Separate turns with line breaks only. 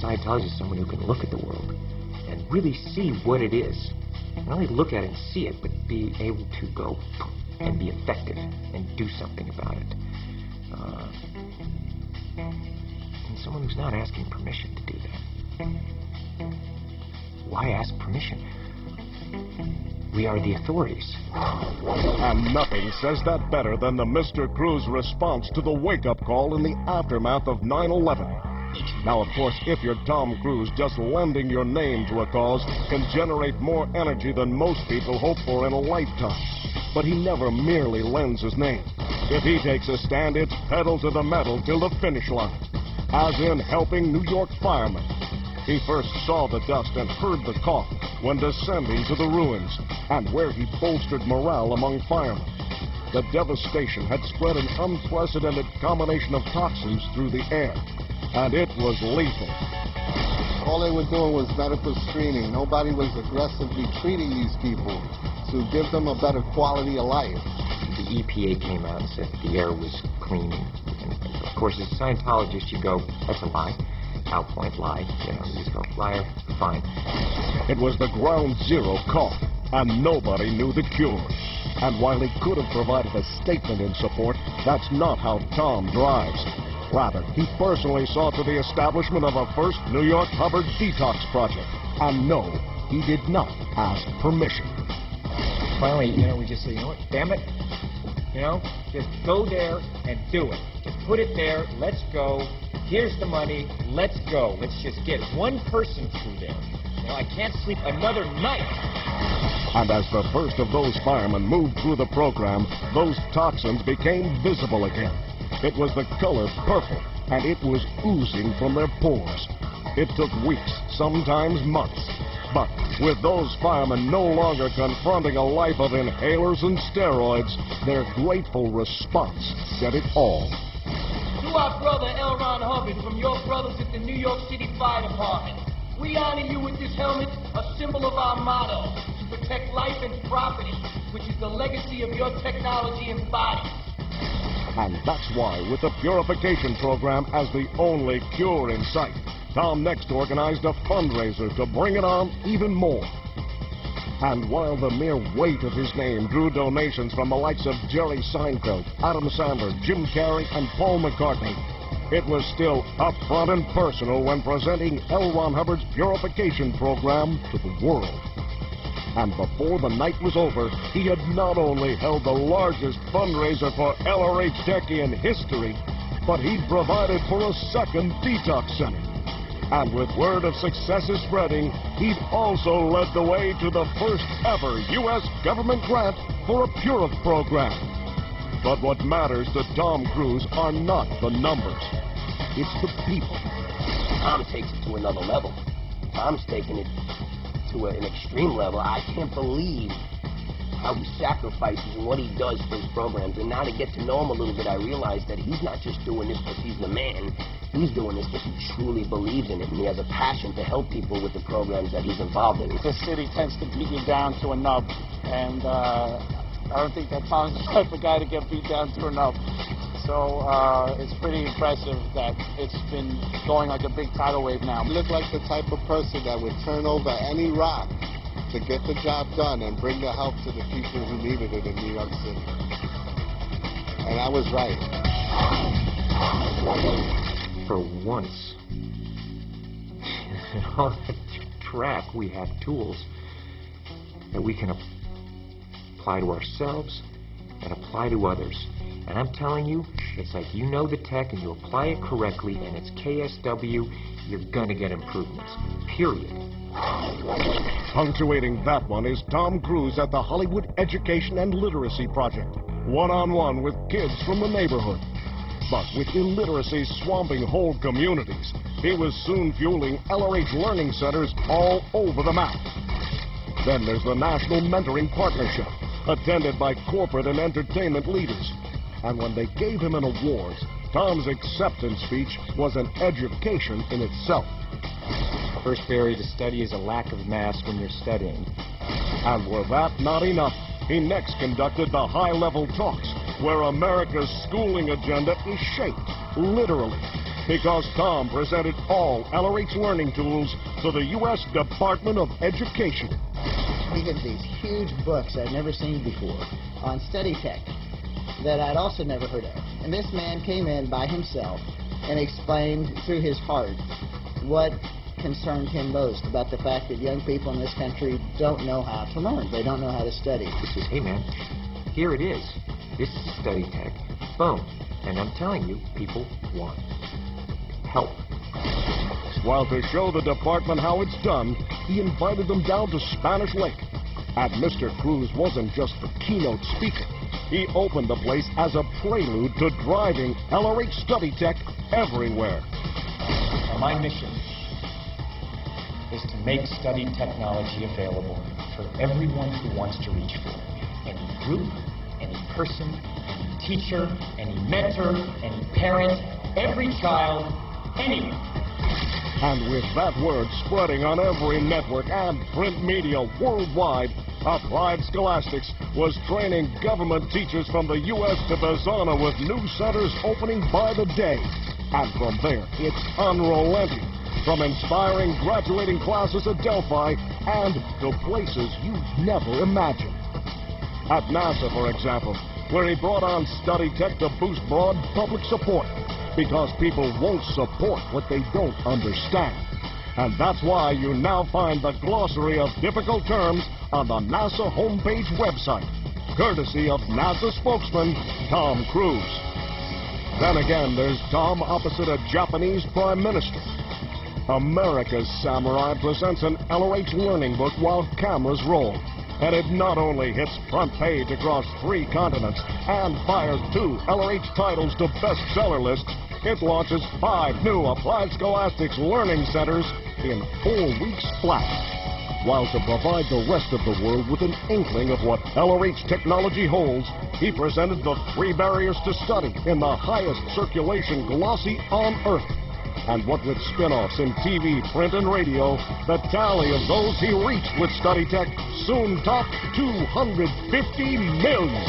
Scientologist is someone who can look at the world and really see what it is. Not only look at it and see it, but be able to go and be effective and do something about it. And someone who's not asking permission to do that. Why ask permission? We are the authorities.
And nothing says that better than the Mr. Cruz response to the wake-up call in the aftermath of 9/11. Now, of course, if you're Tom Cruise, just lending your name to a cause can generate more energy than most people hope for in a lifetime. But he never merely lends his name. If he takes a stand, it's pedal to the metal till the finish line. As in helping New York firemen. He first saw the dust and heard the cough when descending to the ruins, and where he bolstered morale among firemen. The devastation had spread an unprecedented combination of toxins through the air, and it was lethal.
All they were doing was medical screening. Nobody was aggressively treating these people to give them a better quality of life.
The EPA came out and said the air was clean. And of course, as a Scientologist, you go, that's a lie. Outpoint lie. You know, you just go, liar, fine.
It was the ground zero cough, and nobody knew the cure. And while he could have provided a statement in support, that's not how Tom drives. Rather, he personally saw to the establishment of a first New York Hubbard detox project. And no, he did not ask permission.
Finally, you know, we just say, you know what, damn it. You know, just go there and do it. Just put it there, let's go. Here's the money, let's go. Let's just get one person through there. You know, I can't sleep another night.
And as the first of those firemen moved through the program, those toxins became visible again. It was the color purple, and it was oozing from their pores. It took weeks, sometimes months. But with those firemen no longer confronting a life of inhalers and steroids, their grateful response said it all.
To our brother L. Ron Hubbard from your brothers at the New York City Fire Department, we honor you with this helmet, a symbol of our motto, to protect life and property, which is the legacy of your technology embodied.
And that's why, with the purification program as the only cure in sight, Tom next organized a fundraiser to bring it on even more. And while the mere weight of his name drew donations from the likes of Jerry Seinfeld, Adam Sandler, Jim Carrey, and Paul McCartney, it was still upfront and personal when presenting L. Ron Hubbard's purification program to the world. And before the night was over, he had not only held the largest fundraiser for LRH Techie in history, but he'd provided for a second detox center. And with word of success spreading, he'd also led the way to the first ever U.S. government grant for a Purif program. But what matters to Tom Cruise are not the numbers. It's the people.
Tom takes it to another level. Tom's taking it to an extreme level. I can't believe how he sacrifices and what he does for his programs. And now to get to know him a little bit, I realize that he's not just doing this because he's the man. He's doing this because he truly believes in it, and he has a passion to help people with the programs that he's involved in.
The city tends to beat you down to a nub, and I don't think that Tom's the type of guy to get beat down to a nub. So it's pretty impressive that it's been going like a big tidal wave now.
You look like the type of person that would turn over any rock to get the job done and bring the help to the people who needed it in New York City. And I was right.
For once, in all that track, we have tools that we can apply to ourselves and apply to others. And I'm telling you, it's like you know the tech and you apply it correctly and it's KSW, you're gonna get improvements. Period.
Punctuating that one is Tom Cruise at the Hollywood Education and Literacy Project, one-on-one with kids from the neighborhood. But with illiteracy swamping whole communities, he was soon fueling LRH learning centers all over the map. Then there's the National Mentoring Partnership, attended by corporate and entertainment leaders. And when they gave him an award, Tom's acceptance speech was an education in itself.
First barrier to study is a lack of mass when you're studying.
And with that not enough, he next conducted the high-level talks, where America's schooling agenda is shaped, literally. because Tom presented all LRH learning tools to the U.S. Department of Education.
We had these huge books I'd never seen before on study tech that I'd also never heard of. And this man came in by himself and explained through his heart what concerned him most about the fact that young people in this country don't know how to learn. They don't know how to study.
He says, hey man, here it is. This is study tech. Boom. And I'm telling you, people want help.
While to show the department how it's done, he invited them down to Spanish Lake. And Mr. Cruz wasn't just the keynote speaker. He opened the place as a prelude to driving LRH study tech everywhere.
Now, my mission is to make study technology available for everyone who wants to reach for it. Any group, any person, any teacher, any mentor, any parent, every child, anyone.
And with that word spreading on every network and print media worldwide, Applied Scholastics was training government teachers from the U.S. to Bazana with new centers opening by the day. And from there, it's unrelenting, from inspiring graduating classes at Delphi and to places you've never imagined. At NASA, for example, where he brought on study tech to boost broad public support, because people won't support what they don't understand. And that's why you now find the glossary of difficult terms on the NASA homepage website, courtesy of NASA spokesman Tom Cruise. Then again, there's Tom opposite a Japanese prime minister. America's Samurai presents an LRH learning book while cameras roll. And it not only hits front page across 3 continents and fires 2 LRH titles to bestseller lists, it launches 5 new Applied Scholastics learning centers in 4 weeks flat. While to provide the rest of the world with an inkling of what LRH technology holds, he presented the 3 barriers to study in the highest circulation glossy on Earth. And what with spin-offs in TV, print, and radio, the tally of those he reached with study tech soon topped 250 million.